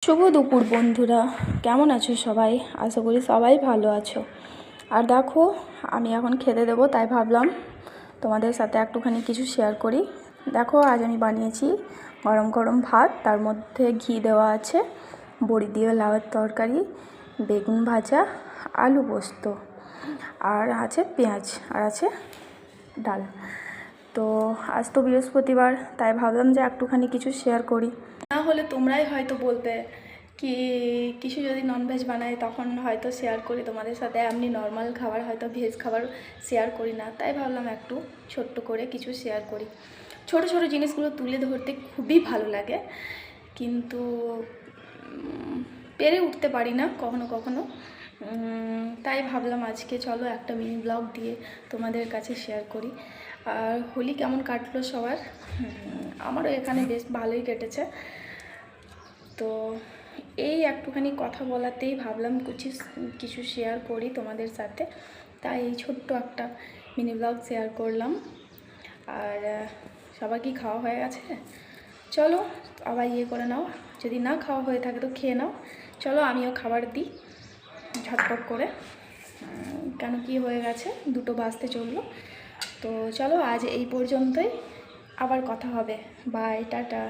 শুভ দুপুর বন্ধুরা, কেমন আছো সবাই? আশা করি সবাই ভালো আছো। আর দেখো, আমি এখন খেতে দেবো, তাই ভাবলাম তোমাদের সাথে একটুখানি কিছু শেয়ার করি। দেখো, আজ আমি বানিয়েছি গরম গরম ভাত, তার মধ্যে ঘি দেওয়া আছে, বড়ি দিয়ে লাউয়ের তরকারি, বেগুন ভাজা, আলু পোস্ত, আর আছে পেঁয়াজ, আর আছে ডাল। তো আজ তো বৃহস্পতিবার, তাই ভাবলাম যে একটুখানি কিছু শেয়ার করি। না হলে তোমরাই হয়তো বলবে কি কিছু যদি ননভেজ বানাই তখন হয়তো শেয়ার করি তোমাদের সাথে, এমনি নর্মাল খাবার হয়তো ভেজ খাবার শেয়ার করি না। তাই ভাবলাম একটু ছোট্ট করে কিছু শেয়ার করি। ছোট ছোট জিনিসগুলো তুলে ধরতে খুবই ভালো লাগে, কিন্তু পেরে উঠতে পারি না কখনো কখনো। তাই ভাবলাম আজকে চলো একটা মিনি ব্লগ দিয়ে তোমাদের কাছে শেয়ার করি। আর হোলি কেমন কাটলো সবার? আমারও এখানে বেশ ভালোই কেটেছে। তো এই একটুখানি কথা বলাতেই ভাবলাম কিছু শেয়ার করি তোমাদের সাথে, তাই এই ছোট্ট একটা মিনি ব্লগ শেয়ার করলাম। আর সবার কি খাওয়া হয়ে গেছে? চলো আবার করে নাও, যদি না খাওয়া হয়ে থাকে তো খেয়ে নাও। চলো আমিও খাবার দিই ঝটপট করে, কেন কি হয়ে গেছে, 2টো বাজতে চললো। তো চলো আজ এই পর্যন্তই, আবার কথা হবে। Bye, tata.